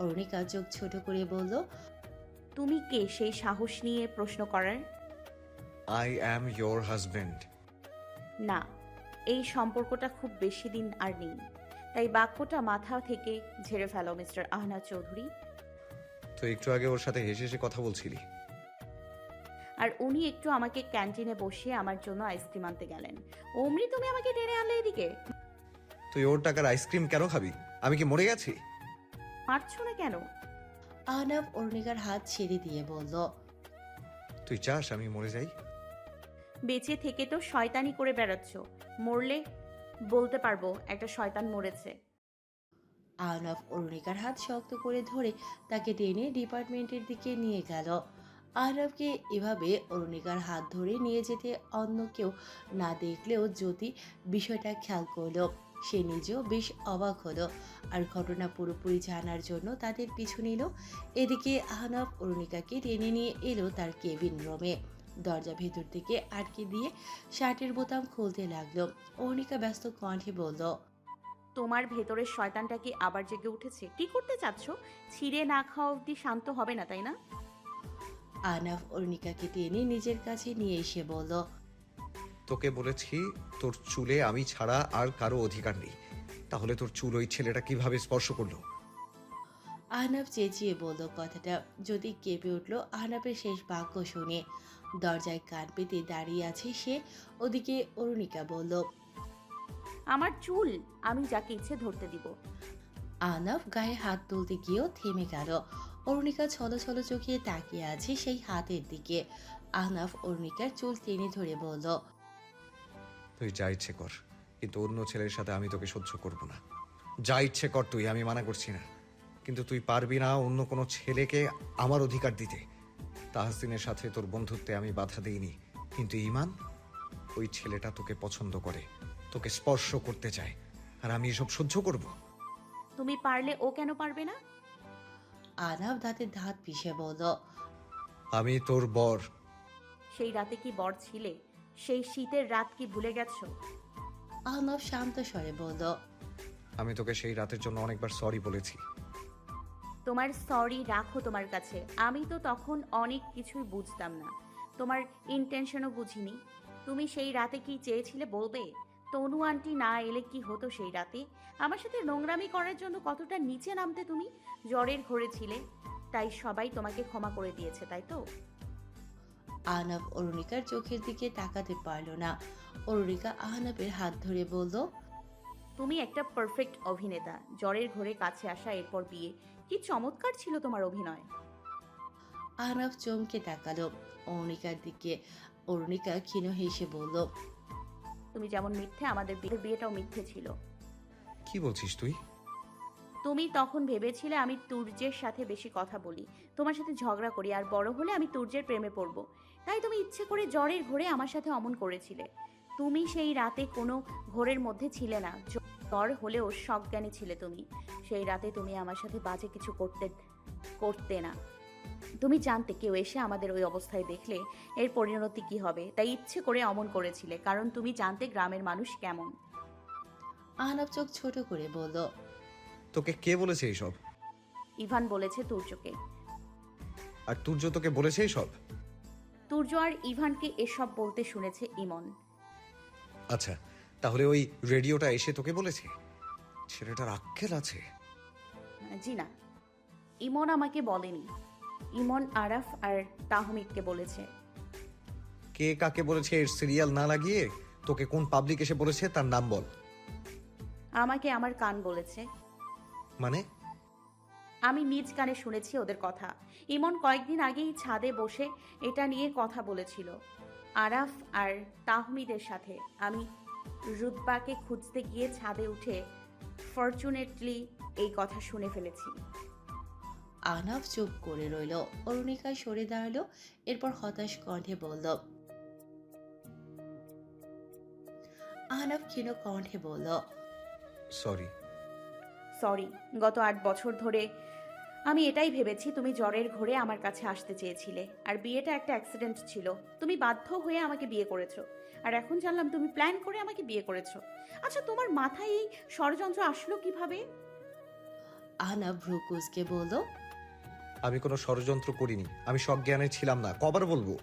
অরুণিকা চোখ ছোট করে বলল, তুমি কে সেই সাহস নিয়ে প্রশ্ন করার? I am your husband. না, এই সম্পর্কটা খুব বেশি দিন আর নেই, তাই বাক্যটা মাথা থেকে ঝেড়ে ফেলো মিস্টার আহনাদ চৌধুরী। তো একটু আগে ওর সাথে হেসে হেসে কথা বলছিলি। আর উনি একটু আমাকে ক্যান্টিনে বসিয়ে আমার জন্য আইসক্রিম আনতে গেলেন, অমনি তুমি আমাকে টেনে আনলে এদিকে। তুই ওর টাকার আইসক্রিম কেন খাবি? আমি কি মরে গেছি? মারছো না কেন? আহনাফ অরুণিকার হাত ছেড়ে দিয়ে বলল, তুই চাস আমি মরে যাই? বেঁচে থেকে তো শয়তানি করে বেড়াচ্ছ, মরলে বলতে পারবো একটা শয়তান মরেছে। আহনাফ অরুণিকার হাত শক্ত করে ধরে তাকে টেনে ডিপার্টমেন্টের দিকে নিয়ে গেল। আহনাফকে এভাবে অরুণিকার হাত ধরে নিয়ে যেতে অন্য কেউ না দেখলেও জ্যোতি বিষয়টা খেয়াল করলো। সে নিজেও বেশ অবাক হলো আর ঘটনা পুরোপুরি জানার জন্য তাদের পিছু নিল। এদিকে আহনাফ অরুণিকাকে টেনে নিয়ে এলো তার কেবিন রুমে। দরজা ভেতর থেকে আটকে দিয়ে শার্টের বোতাম খুলতে লাগলো। অরুণিকা ব্যস্ত কণ্ঠে বলল, তোমার ভেতরের শয়তানটা কি আবার জেগে উঠেছে? কি করতে চাচ্ছ? ছিঁড়ে না খাওয়া অব্দি শান্ত হবে না, তাই না? আহনাফ অরুণিকাকে টেনে নিজের কাছে নিয়ে এসে বলল, তোকে বলেছি তোর চুলে আমি ছাড়া আর কারো অধিকার নেই, তাহলে তোর চুল ওই ছেলেটা কিভাবে স্পর্শ করলো? আহনাফ চেঁচিয়ে বলল কথাটা। যদি কেঁপে উঠল আহনাফের শেষ বাক্য শুনে। দরজায় কান পেতে দাঁড়িয়ে আছে সে। ওদিকে অরুণিকা বলল, আমার চুল আমি যাকে ইচ্ছে ধরতে দিব। আহনাফ গায়ে হাত তুলতে গিয়েও থেমে গেল। অরুণিকা ছলো ছলো চোখে তাকিয়ে আছে সেই হাতের দিকে। আহনাফ অরুণিকার চুল টেনে ধরে বলল, তুই যা ইচ্ছে কর, কিন্তু অন্য ছেলের সাথে আমি তোকে সহ্য করব না। যা ইচ্ছে কর তুই, আমি মানা করছি না, কিন্তু তুই পারবি না অন্য কোনো ছেলেকে আমার অধিকার দিতে। তাহসিনের সাথে তোর বন্ধুত্বে আমি বাধা দিইনি, কিন্তু ইমান, ওই ছেলেটা তোকে পছন্দ করে, তোকে স্পর্শ করতে চায়, আর আমি এসব সহ্য করব? তুমি পারলে ও কেন পারবে না? আহনাফ দাঁতের দাঁত পিষে বলল, আমি তোর বর। সেই রাতে কি বর ছিলে? সেই শীতের রাত কি ভুলে গেছো? আহনাফ শান্ত স্বরে বলল, আমি তোকে সেই রাতের জন্য অনেকবার সরি বলেছি। তোমার সরি রাখো তোমার কাছে। আমি তো তখন অনেক কিছুই বুঝতাম না, তোমার ইন্টেনশনও বুঝিনি। তুমি সেই রাতে কি চেয়েছিলে বলবে? তনু আন্টি না এলে কি হতো সেই রাতে? আমার সাথে নোংরামি করার জন্য কতটা নিচে নামতে তুমি? জ্বরের ঘরে ছিলে, তাই সবাই তোমাকে ক্ষমা করে দিয়েছে, তাই তো? আহনাফ অরুণিকার চোখের দিকে তাকাতে পারল না। অরুণিকা আহনাফের হাত ধরে বলল, তুমি একটা পারফেক্ট অভিনেতা। জ্বরের ঘরে কাছে আসা, এরপর বিয়ে, কি চমৎকার ছিল তোমার অভিনয়। আহনাফ চমকে তাকালো অরুণিকার দিকে। অরুণিকা ক্ষীণ হেসে বলল, তুমি যেমন মিথ্যে, আমাদের বিয়েটাও মিথ্যে ছিল। কি বলছিস তুই? তুমি তখন ভেবেছিলে আমি তুর্যের সাথে বেশি কথা বলি, তোমার সাথে ঝগড়া করি, আর বড় হলে আমি তুর্যের প্রেমে পড়ব। তাই তুমি ইচ্ছে করে জ্বরের ঘোরে আমার সাথে অমন করেছিলে। তুমি সেই রাতে কোনো ঘোরের মধ্যে ছিলে না, জ্বর হলেও সজ্ঞানী ছিলে তুমি। সেই রাতে তুমি আমার সাথে বাজে কিছু করতে না। তুমি জানতে কেউ এসে আমাদের ওই অবস্থায় দেখলে এর পরিণতি কি হবে, তাই ইচ্ছে করে অমন করেছিলে, কারণ তুমি জানতে গ্রামের মানুষ কেমন। আহনাফ চোখ ছোট করে বলল, তোকে কে বলেছে এইসব? ইভান বলেছে তুর্যকে। আর তুর্য তোকে বলেছে এইসব? তুর্য আর ইভানকে এসব বলতে শুনেছে ইমন। আচ্ছা, তাহলে ওই রেডিওটা এসে তোকে বলেছে? ছেলেটার আক্কেল আছে। জি না, ইমন আমাকে বলেনি। ইমন আরাফ আর তাহমিদকে বলেছে। কে কাকে বলেছে এর সিরিয়াল না লাগিয়ে তোকে কোন পাবলিক এসে বলেছে তার নাম বল। আমাকে আমার কান বলেছে। মানে? আমি নিজ কানে শুনেছি ওদের কথা। ইমন কয়েকদিন আগেই ছাদে বসে এটা নিয়ে কথা বলেছিল আরাফ আর তাহমিদের সাথে। আমি রুতবাকে খুঁজতে গিয়ে ছাদে উঠে ফরচুনেটলি এই কথা শুনে ফেলেছি। আহনাফ চুপ করে রইল। অরুণিকা সরে দাঁড়ালো, এরপর হতাশ কণ্ঠে বলল, আহনাফ ক্ষীণ কণ্ঠে বলল, সরি। সরি। গত 8 বছর ধরে আমি এটাই ভেবেছি তুমি জ্বরের ঘোরে আমার কাছে আসতে চেয়েছিলে, আর বিয়েটা একটা অ্যাক্সিডেন্ট ছিল। তুমি বাধ্য হয়ে আমাকে বিয়ে করেছো, আর এখন জানলাম তুমি প্ল্যান করে আমাকে বিয়ে করেছো। আচ্ছা, তোমার মাথায় এই ষড়যন্ত্র আসলো কিভাবে? আহনাফ ভ্রু কুঁচকে বলল। আমি কোনো ষড়যন্ত্র করিনি, আমি সজ্ঞানে ছিলাম না, কবার বলবো?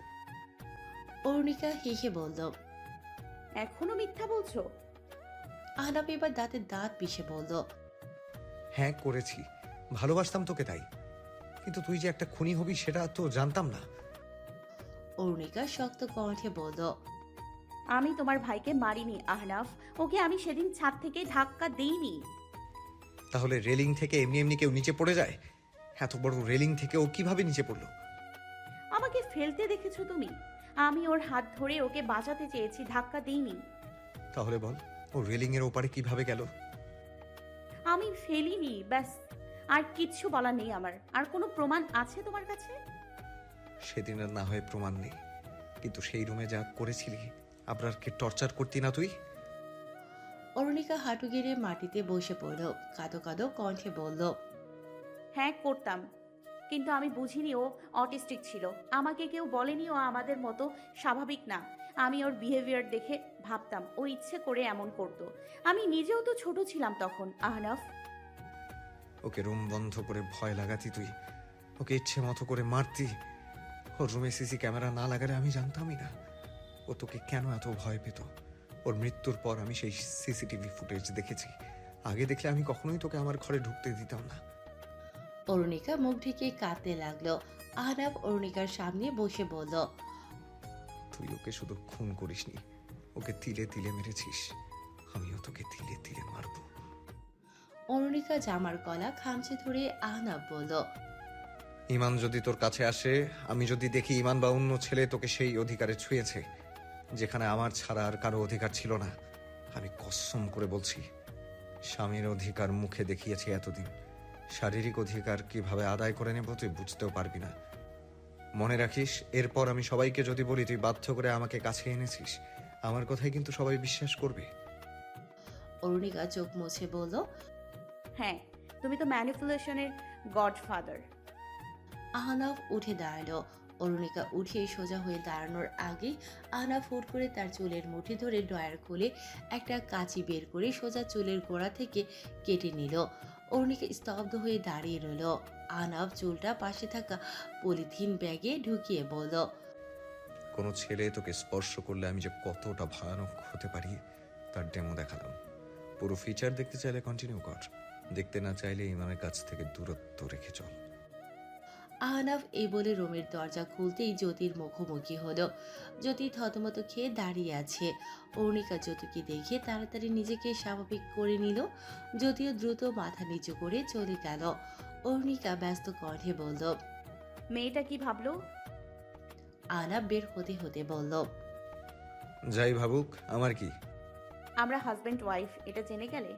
অরুণিকা হেসে বলল। এখনো মিথ্যা বলছো? আহনাফ এবার দাঁতে দাঁত পিষে বলল। হ্যাঁ করেছি, ভালোবাসতাম তোকে তাই, কিন্তু তুই যে একটা খুনি হবি সেটা তো জানতাম না। অরুণিকা শক্ত কণ্ঠে বলল। আমি তোমার ভাইকে মারিনি আহনাফ, ওকে আমি সেদিন ছাদ থেকে ধাক্কা দেইনি। তাহলে রেলিং থেকে এমনি এমনি কেউ নিচে পড়ে যায়? এত বড় রেলিং থেকে ও কিভাবে নিচে পড়লো? আমাকে ফেলতে দেখেছো তুমি? আমি ওর হাত ধরে ওকে বাঁচাতে চেয়েছি, ধাক্কা দেইনি। তাহলে বল, ও রেলিং এর ওপারে কিভাবে গেল? আমি ফেলিনি, ব্যাস। আর কিচ্ছু বলার নেই আমার। আর কোনো প্রমাণ আছে তোমার কাছে? সেদিনের না হয় প্রমাণ নেই, কিন্তু সেই রুমে যা করেছিলি, আবরারকে টর্চার করতি না তুই? অরুণিকা হাঁটু গেড়ে মাটিতে বসে পড়ল, কাঁদো কাঁদো কণ্ঠে বলল। হ্যাঁ করতাম, কিন্তু আমি বুঝিনি ও অটিস্টিক ছিল। আমাকে কেউ বলেনি ও আমাদের মতো স্বাভাবিক না। আমি ওর বিহেভিয়ার দেখে ভাবতাম ও ইচ্ছে করে এমন করতো। আমি নিজেও তো ছোট ছিলাম তখন আহনাফ। ওকে রুম বন্ধ করে ভয় লাগাতি তুই, ওকে ইচ্ছে মতো করে মারতি। ওর রুমে সিসি ক্যামেরা না লাগালে আমি জানতামই না ও তোকে কেন এত ভয় পেত। ওর মৃত্যুর পর আমি সেই সিসিটিভি ফুটেজ দেখেছি, আগে দেখলে আমি কখনোই তোকে আমার ঘরে ঢুকতে দিতাম না। অরুণিকা মুখ ঢেকে কাঁদতে লাগলো। আহনাফ অরুণিকার সামনে বসে বলল। তুই ওকে শুধু খুন করিসনি, ওকে তিলে তিলে মেরেছিস, আমিও তোকে তিলে তিলে মারবো। অরুণিকা জামার গলা খামচে ধরে আহনাফ বলল। ইমান যদি তোর কাছে আসে, আমি যদি দেখি ইমান বা অন্য ছেলে তোকে সেই অধিকারে ছুঁয়েছে যেখানে আমার ছাড়া আর কারো অধিকার ছিল না, আমি কসম করে বলছি, স্বামীর অধিকার মুখে দেখিয়েছি এতদিন, শারীরিক অধিকার কিভাবে আদায় করে নেব তুই বুঝতেও পারবি না। মনে রাখিস, এরপর আমি সবাইকে যদি বলি তুই বাধ্য করে আমাকে কাছে এনেছিস, আমার কথাই কিন্তু সবাই বিশ্বাস করবে। অরুণিকা চোখ মুছে বলল। হ্যাঁ, তুমি তো ম্যানিপুলেশনের গডফাদার। আহনাফ উঠে দাঁড়ালো। অরুণিকা উঠে সোজা হয়ে দাঁড়ানোর আগে আহনাফ হুট করে তার চুলের মুঠি ধরে ড্রয়ার খুলে একটা কাঁচি বের করে সোজা চুলের গোড়া থেকে কেটে নিল। অরুণিকা স্তব্ধ হয়ে দাঁড়িয়ে রইল। আহনাফ চুলটা পাশে থাকা পলিথিন ব্যাগে ঢুকিয়ে বলল। কোনো ছেলে তোকে স্পর্শ করলে আমি যে কতটা ভয়ানক হতে পারি তার ডেমো দেখালাম। পুরো ফিচার দেখতে চাইলে কন্টিনিউ কর, দেখতে না চাইলে ইমানের কাছ থেকে দূরত্ব রেখে চল। আহনাফ এই বলে রুমের দরজা খুলতেই জ্যোতির মুখোমুখি হলো। জ্যোতি থতমত খেয়ে দাঁড়িয়ে আছে। অরুণিকা জ্যোতিকে দেখে তাড়াতাড়ি নিজেকে স্বাভাবিক করে নিল। জ্যোতিও দ্রুত মাথা নিচু করে চলে গেল। অরুণিকা ব্যস্ত কণ্ঠে বলল। মেয়েটা কি ভাবলো? আহনাফ বের হতে হতে বলল। যাই ভাবুক, আমার কি? আমরা হাজব্যান্ড ওয়াইফ, এটা জেনে গেলে।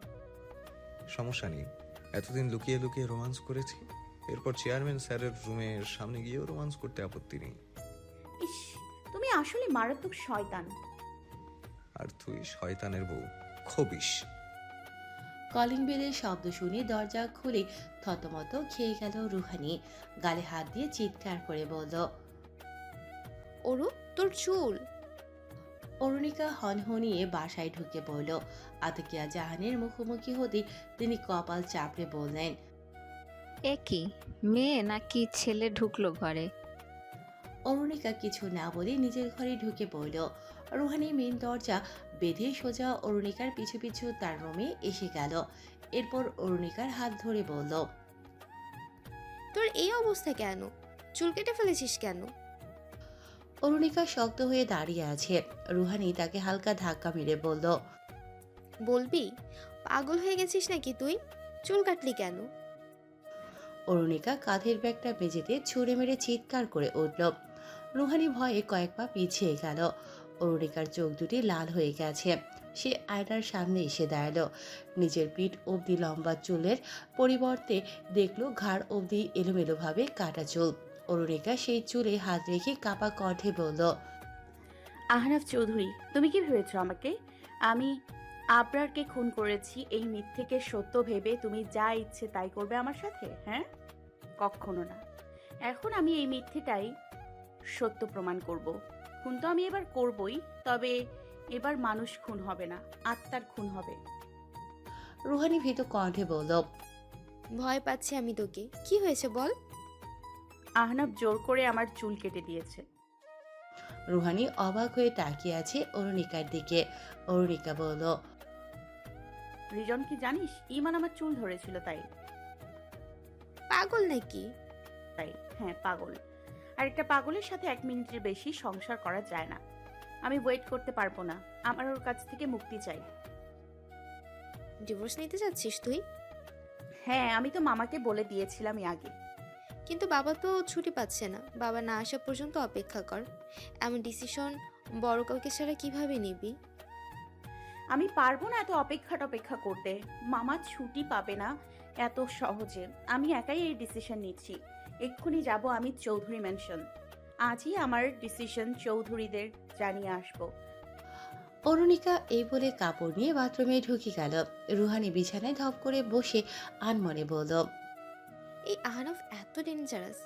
সমস্যা নেই, এতদিন লুকিয়ে লুকিয়ে রোমান্স করেছি, এরপর চেয়ারম্যান স্যারের রুমের সামনে গিয়েও রোমান্স করতে আপত্তি নেই। ইস, তুমি আসলে মারাত্মক শয়তান। আর তুই শয়তানের বউ, খবিস। কলিং বেলের শব্দ শুনে দরজা খুলে থতমত খেয়ে গেল রুহানি। গালে হাত দিয়ে চিৎকার করে বলল। অরু, তোর চুল। অরুণিকা হনহনিয়ে বাসায় ঢুকে পড়ল। আতকিয়া জাহানের মুখোমুখি হতে তিনি কপাল চাপড়ে বললেন। একই মেয়ে নাকি ছেলে ঢুকলো ঘরে? অরুণিকা কিছু না বলে নিজের ঘরে ঢুকে পড়ল। রুহানি মেন দরজা বেঁধে সোজা অরুণিকার পিছু পিছু তার রুমে এসে গেল। এরপর অরুণিকার হাত ধরে বলল। তোর এই অবস্থা কেন? চুল কেটে ফেলেছিস কেন? অরুণিকা শক্ত হয়ে দাঁড়িয়ে আছে। রুহানি তাকে হালকা ধাক্কা মেরে বলল। বলবি, পাগল হয়ে গেছিস নাকি তুই? চুল কাটলি কেন? অরুণিকা কাঁধের ব্যাগটা মেঝেতে ছুঁড়ে মেরে চিৎকার করে উঠল। রুহানি ভয়ে কয়েক পা পিছিয়ে গেল। অরুণিকার চোখ দুটি লাল হয়ে গেছে। সে আয়নার সামনে এসে দাঁড়ালো। নিজের পিঠ অবধি লম্বা চুলের পরিবর্তে দেখলো ঘাড় অবধি এলোমেলোভাবে কাটা চুল। অরুণিকা সেই চুলে হাত রেখে কাপা কণ্ঠে বলল। আহনাফ চৌধুরী, তুমি কি ভেবেছো আমাকে? আমি আবরারকে খুন করেছি এই মিথ্যেকে সত্য ভেবে তুমি যা ইচ্ছে তাই করবে আমার সাথে? হ্যাঁ, কখনো না। এখন আমি এই মিথ্যেটাই সত্য প্রমাণ করব। খুন তো আমি এবার করবই, তবে এবার মানুষ খুন হবে না, আত্মার খুন হবে। রুহানি ভীত কণ্ঠে বলল। ভয় পাচ্ছি আমি তোকে। কি হয়েছে বল? আহনাফ জোর করে আমার চুল কেটে দিয়েছে। রুহানি অবাক হয়ে তাকিয়ে আছে অরুণিকার দিকে। অরুণিকা বলল, রিজন কি জানিস? ইমান আমার চুল ধরেছিল তাই। পাগল নাকি? হ্যাঁ, পাগল। আর একটা পাগলের সাথে 1 মিনিটের বেশি সংসার করা যায় না। আমি ওয়েট করতে পারবো না। আমার ওর কাছ থেকে মুক্তি চাই। ডিভোর্স নিতে যাচ্ছিস তুই? হ্যাঁ, আমি তো মামাকে বলে দিয়েছিলামই আগে। কিন্তু বাবা তো ছুটি পাচ্ছে না। বাবা না আসা পর্যন্ত অপেক্ষা কর। এমন ডিসিশন বড় কাউকে ছাড়া কিভাবে নিবি? আমি পারবো না এত অপেক্ষা করতে। মামা ছুটি পাবে না এত সহজে। আমি একাই এই ডিসিশন নিচ্ছি। এক্ষুনি যাব আমি চৌধুরী ম্যানশন। আজই আমার ডিসিশন চৌধুরীদের জানিয়ে আসবো। অরুণিকা এই বলে কাপড় নিয়ে বাথরুমে ঢুকে গেল। রুহানি বিছানায় ধপ করে বসে আনমনে বলল, এই আহনাফ এত ডেঞ্জারাস।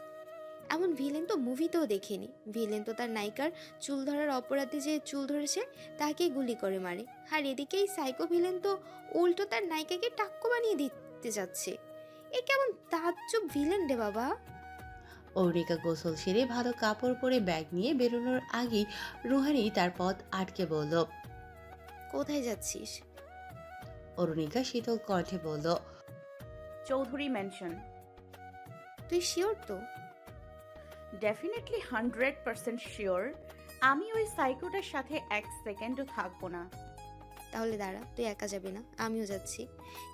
এমন ভিলেন তো মুভিতেও দেখিনি। ভিলেন তো তার নায়িকার চুল ধরার অপরাধে যে চুল ধরেছে তাকে গুলি করে মারে, আর এদিকে এই সাইকো ভিলেন তো উল্টো তার নায়িকাকে টাক্কু বানিয়ে দিতে যাচ্ছে। এ কেমন তাজ্জব ভিলেন রে বাবা। অরুণিকা গোসল সেরে ভালো কাপড় পরে ব্যাগ নিয়ে বেরোনোর আগেই রুহানি তার পথ আটকে বলল। কোথায় যাচ্ছিস? অরুণিকা শীতল কণ্ঠে বলল, চৌধুরী ম্যানশন। তুই শিওর তো? Definitely 100% sure. আমি ওই সাইকোটার সাথে 1 সেকেন্ডও থাকবো না। তাহলে দাঁড়া, তুই একা যাবি না, আমিও যাচ্ছি।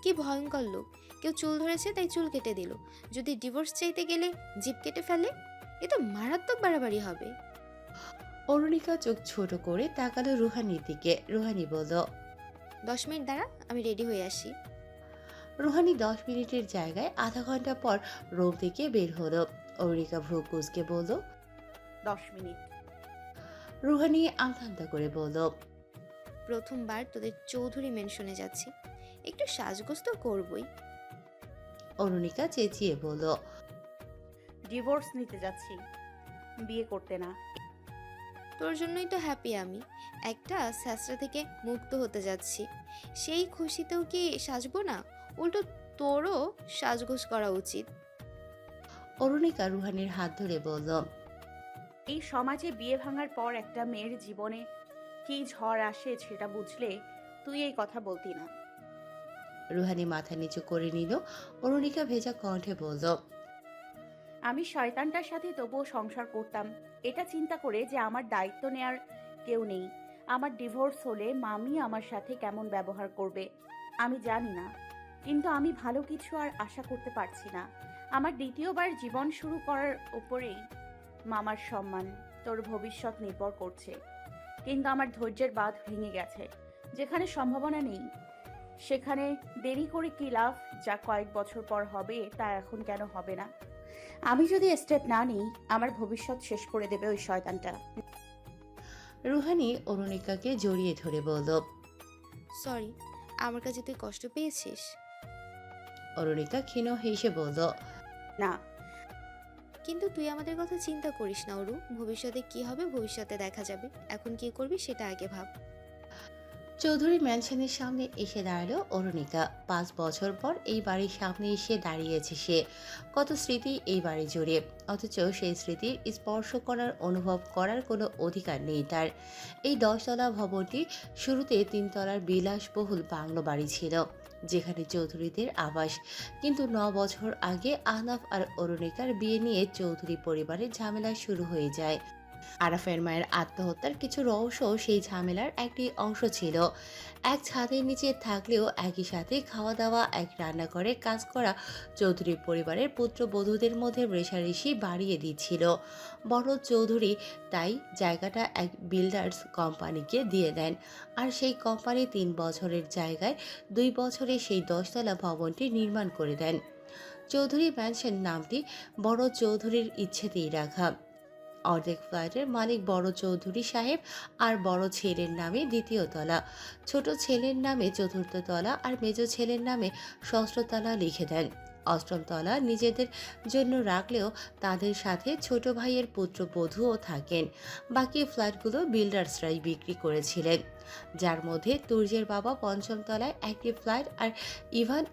কি ভয়ঙ্কর লোক। কেউ চুল ধরেছে তাই চুল কেটে দিল। যদি ডিভোর্স চাইতে গেলে জিভ কেটে ফেলে, এ তো মারাত্মক বাড়াবাড়ি হবে। অরুণিকা চোখ ছোট করে তাকালো রুহানির দিকে। রুহানি বলল, 10 মিনিট দাঁড়া, আমি রেডি হয়ে আসি। রুহানি 10 মিনিটের জায়গায় আধা ঘন্টা পর রুম থেকে বের হলো। অরুণিকা ভ্রু কুঁচকে বলল। 10 মিনিট। রুহানি আমতা করে বলল, প্রথমবার তোদের চৌধুরী মেনশনে যাচ্ছি, একটু সাজগোজ তো করবই। অরুণিকা চেঁচিয়ে বলল, ডিভোর্স নিতে যাচ্ছি, বিয়ে করতে না। তোর জন্যই তো হ্যাপি আমি। একটা স্যাসরা থেকে মুক্ত হতে যাচ্ছি, সেই খুশিতেও কি সাজবো না? উল্টো তোরও সাজগোজ করা উচিত। অরুণিকা রুহানির হাত ধরে বলল, এই সমাজে বিয়ে ভাঙার পর একটা মেয়ের জীবনে কি ঝড় আসে সেটা বুঝলে তুই এই কথা বলতি না। রুহানি মাথা নিচু করে নিল। অরুণিকা ভেজা কণ্ঠে বলল, আমি শয়তানটার সাথে তবুও সংসার করতাম, এটা চিন্তা করে যে আমার দায়িত্ব নেয়ার কেউ নেই। আমার ডিভোর্স হলে মামি আমার সাথে কেমন ব্যবহার করবে আমি জানি না, কিন্তু আমি ভালো কিছু আর আশা করতে পারছি না। আমার দ্বিতীয়বার জীবন শুরু করার উপরেই মামার সম্মান, তোর ভবিষ্যৎ নির্ভর করছে। কিন্তু আমার ধৈর্যের বাঁধ ভেঙে গেছে। যেখানে সম্ভাবনা নেই সেখানে দেরি করে কি লাভ? যা কয়েক বছর পর হবে তা এখন কেন হবে না? আমি যদি স্টেপ না নিই আমার ভবিষ্যৎ শেষ করে দেবে ওই শয়তানটা। রুহানি অরুণিকাকে জড়িয়ে ধরে বলল। সরি, আমার কাছে তুই কষ্ট পেয়েছিস? অরুণিকা ক্ষীণ হেসে বলল, না, কিন্তু তুই আমাদের কথা চিন্তা করিস না অরু। ভবিষ্যতে কি হবে ভবিষ্যতে দেখা যাবে, এখন কি করবি সেটা আগে ভাব। চৌধুরী ম্যানশনের সামনে এসে দাঁড়ালো অরুণিকা। 5 বছর পর এই বাড়ির সামনে এসে দাঁড়িয়েছে সে। কত স্মৃতি এই বাড়ি জুড়ে, অথচ সেই স্মৃতির স্পর্শ করার অনুভব করার কোনো অধিকার নেই তার। এই 10 তলা ভবনটি শুরুতে 3 তলার বিলাসবহুল বাংলো বাড়ি ছিল, যেখানে চৌধুরীদের আবাস। কিন্তু 9 বছর আগে আহনাফ আর অরুণিকার বিয়ে নিয়ে চৌধুরী পরিবারের ঝামেলা শুরু হয়ে যায়। আরাফের মায়ের আত্মহত্যার কিছু রহস্য সেই ঝামেলার একটি অংশ ছিল। এক ছাদের নিচে থাকলেও একই সাথে খাওয়া দাওয়া, এক রান্নাঘরে কাজ করা চৌধুরী পরিবারের পুত্রবধূদের মধ্যে রেষারেষি বাড়িয়ে দিচ্ছিল। বড় চৌধুরী তাই জায়গাটা এক বিল্ডার্স কোম্পানিকে দিয়ে দেন, আর সেই কোম্পানি 3 বছরের জায়গায় 2 বছরে সেই 10 তলা ভবনটি নির্মাণ করে দেন। চৌধুরী ম্যানশন নামটি বড় চৌধুরীর ইচ্ছেতেই রাখা। অর্ধেক ফ্ল্যাটের মালিক বড় চৌধুরী সাহেব, আর বড় ছেলের নামে 2য় তলা, ছোট ছেলের নামে 4র্থ তলা, আর মেজ ছেলের নামে 6ষ্ঠ তলা লিখে দেন। অষ্টম তলা নিজেদের জন্য রাখলেও তাদের সাথে ছোট ভাইয়ের পুত্রবধূও থাকেন। বাকি ফ্ল্যাটগুলো বিল্ডার্সরাই বিক্রি করেছিলেন, যার মধ্যে তুর্যের বাবা পঞ্চম তলায় একটি ফ্ল্যাট আর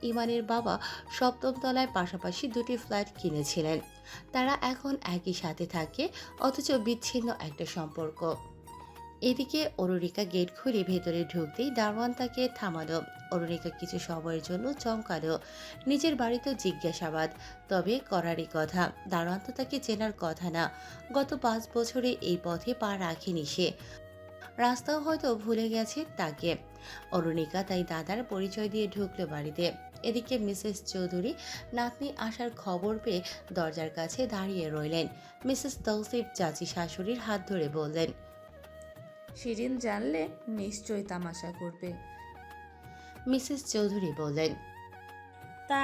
ইমানের বাবা সপ্তম তলায় পাশাপাশি দুটি ফ্ল্যাট কিনেছিলেন। তারা এখন একই সাথে থাকে, অথচ বিচ্ছিন্ন একটা সম্পর্ক। এদিকে অরুণিকা গেট খুলে ভেতরে ঢুকতেই দারোয়ান তাকে থামালো। অরুণিকা কিছু সময়ের জন্য চমকালো। নিজের বাড়িতে জিজ্ঞাসাবাদ, তবে করারই কথা। দারোয়ান তো তাকে চেনার কথা না, গত 5 বছরে এই পথে পা রাখেনি সে, রাস্তাও হয়তো ভুলে গেছে তাকে। অরুণিকা তাই দাদার পরিচয় দিয়ে ঢুকলো বাড়িতে। এদিকে মিসেস চৌধুরী নাতনি আসার খবর পেয়ে দরজার কাছে দাঁড়িয়ে রইলেন। মিসেস তৌসিফ চাচি শাশুড়ির হাত ধরে বললেন, শিরিন জানলে নিশ্চয়ই তামাশা করবে। মিসেস চৌধুরী বললেন, তা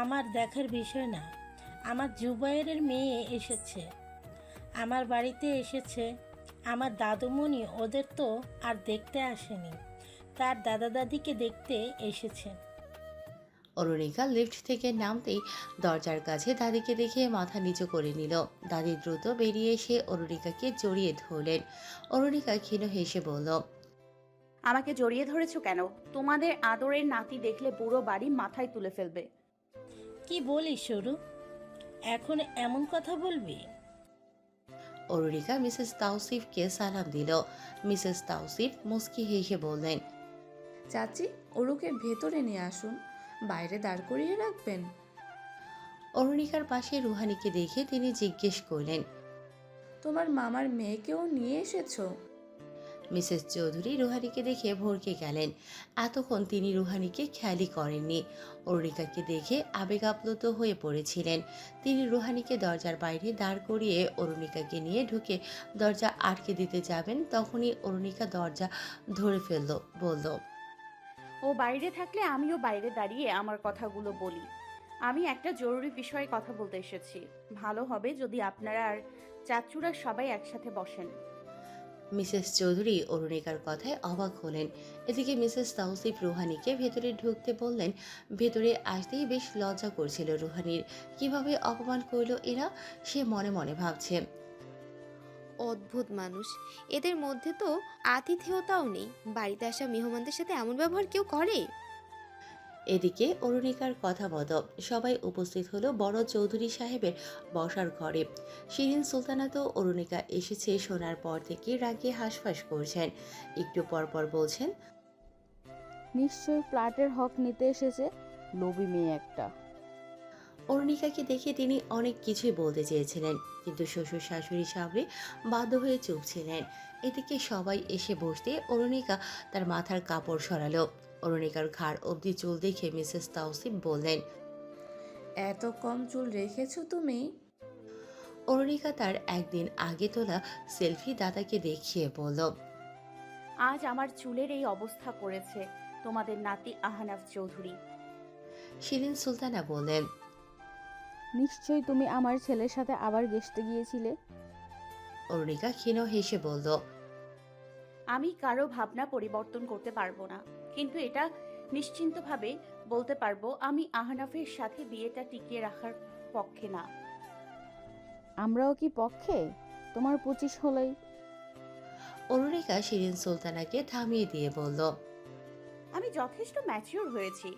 আমার দেখার বিষয় না। আমার জুবাইরের মেয়ে এসেছে, আমার বাড়িতে এসেছে। আমার দাদুমণি ওদের তো আর দেখতে আসেনি, তার দাদা দাদিকে দেখতে এসেছে। অরুণিকা লিফট থেকে নামতেই দরজার কাছে দাদিকে দেখে মাথা নিচু করে নিল। দাদি দ্রুত বেরিয়ে এসে অরুণিকাকে জড়িয়ে ধরলেন। অরুণিকা ক্ষীণ হেসে বলল, আমাকে জড়িয়ে ধরেছো কেন? তোমাদের আদরের নাতি দেখলে পুরো বাড়ি মাথায় তুলে ফেলবে। কি বলিস সরু, এখন এমন কথা বলবি? অরুণিকা মিসেস তাওসিফকে সালাম দিল। মিসেস তাওসিফ মুস্কি হেসে বললেন, চাচি, ওরুকে ভেতরে নিয়ে আসুন, বাইরে দাঁড় করিয়ে রাখবেন? অরুণিকার পাশে রুহানিকে দেখে তিনি জিজ্ঞেস করলেন, তোমার মামার মেয়েকেও নিয়ে এসেছো? মিসেস চৌধুরী রুহানিকে দেখে ভড়কে গেলেন। এতক্ষণ তিনি রুহানিকে খেয়ালই করেননি। অরুণিকাকে দেখে আবেগ আপ্লুত হয়ে পড়েছিলেন। তিনি রুহানিকে দরজার বাইরে দাঁড় করিয়ে অরুণিকাকে নিয়ে ঢুকে দরজা আটকে দিতে যাবেন, তখনই অরুণিকা দরজা ধরে ফেলল, বলল, ও বাইরে থাকলে আমিও বাইরে দাঁড়িয়ে আমার কথাগুলো বলি। আমি একটা জরুরি বিষয়ে কথা বলতে এসেছি। ভালো হবে যদি আপনারা আর চাচুরা সবাই একসাথে বসেন। মিসেস চৌধুরী অরুণিকার কথায় অবাক হলেন। এদিকে মিসেস তাওসিফ রুহানিকে ভেতরে ঢুকতে বললেন। ভেতরে আসতেই বেশ লজ্জা করছিল রুহানির। কিভাবে অপমান করলো এরা, সে মনে মনে ভাবছে। অদ্ভুত মানুষ, এদের মধ্যে তো আতিথেয়তাও নেই। বাড়িতে আসা মেহমানদের সাথে এমন ব্যবহার কেউ করে? এদিকে অরুণিকার কথা মতো সবাই উপস্থিত হলো বড় চৌধুরী সাহেবের বসার ঘরে। শিরিন সুলতানা তো অরুণিকা এসেছে শোনার পর থেকে রাগে হাঁসফাঁস করছেন। একটু পর পর বলছেন, নিশ্চয়ই ফ্ল্যাটের হক নিতে এসেছে, লোভী মেয়ে একটা। অরুণিকাকে দেখে তিনি অনেক কিছুই বলতে চেয়েছিলেন, কিন্তু শ্বশুর শাশুড়ির সামনে বাধ্য হয়ে চুপ ছিলেন। এদিকে সবাই এসে বসতে অরুণিকা তার মাথার কাপড় সরালো। অরুণিকার ঘাড় অবধি চুল দেখে মিসেস তাওসিফ বললেন, এত কম চুল রেখেছো তুমি? অরুণিকা তার একদিন আগে তোলা সেলফি দাদাকে দেখিয়ে বলল, আজ আমার চুলের এই অবস্থা করেছে তোমাদের নাতি আহনাফ চৌধুরী। শিরিন সুলতানা বললেন, নিশ্চয়ই তুমি আমার ছেলের সাথে আবার গেস্টে গিয়েছিলে। অরুণিকা ক্ষীণ হেসে বলল, আমি কারো ভাবনা পরিবর্তন করতে পারবো না, কিন্তু এটা নিশ্চিন্তভাবে বলতে পারবো আমি আহনাফের সাথে বিয়েটা টিকিয়ে রাখার পক্ষে না। আমরাও কি পক্ষে? তোমার 25 হলেই। অরুণিকা শিরিন সুলতানাকে থামিয়ে দিয়ে বলল, আমি যথেষ্ট ম্যাচিওর হয়েছি।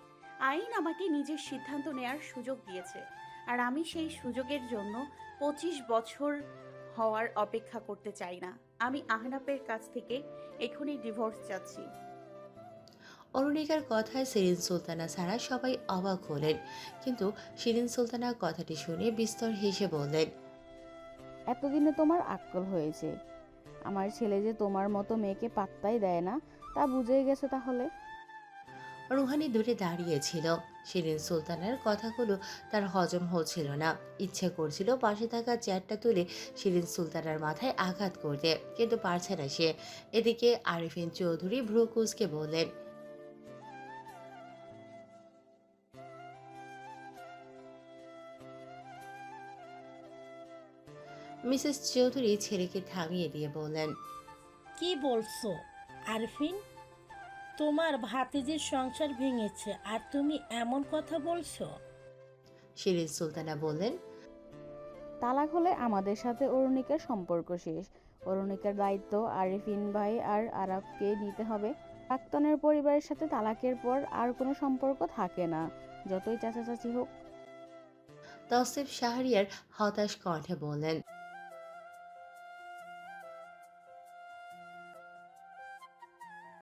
আইন আমাকে নিজের সিদ্ধান্ত নেয়ার সুযোগ দিয়েছে, আর আমি সেই সুযোগের জন্য 25 বছর হওয়ার অপেক্ষা করতে চাই না। আমি আহনাফের কাছ থেকে এখনই ডিভোর্স চাচ্ছি। অরুণিকার কথায় শিরিন সুলতানা ছাড়া সবাই অবাক হলেন, কিন্তু শিরিন সুলতানা কথাটি শুনে বিস্তর হেসে বললেন, এতদিনে তোমার আক্কল হয়েছে। আমার ছেলে যে তোমার মতো মেয়েকে পাত্তাই দেয় না, তা বুঝেই গেছো তাহলে। রুহানি দূরে দাঁড়িয়েছিল। শিরিন সুলতানার কথাগুলো তার হজম হচ্ছিল না। ইচ্ছে করছিল পাশে থাকা চেয়ারটা তুলে শিরিন সুলতানার মাথায় আঘাত করতে, কিন্তু পারছে না সে। এদিকে আরিফিন চৌধুরী ভ্রু কুঁচকে বললেন, মিসেস চৌধুরী ছেলেকে থামিয়ে দিয়ে বললেন, কি বলছো আরফিন? তোমার ভাতিজির সংসার ভেঙেছে আর তুমি এমন কথা বলছো? শিরিন সুলতানা বললেন, তালাক হলে আমাদের সাথে অরুণিকার সম্পর্ক শেষ। অরুণিকার দায়িত্ব আরিফিন ভাই আর আরাফকে নিতে হবে। প্রাক্তনের পরিবারের সাথে তালাকের পর আর কোনো সম্পর্ক থাকে না, যতই চাচাচাচি হোক। তৌসিফ শাহরিয়ার হতাশ কণ্ঠে বললেন,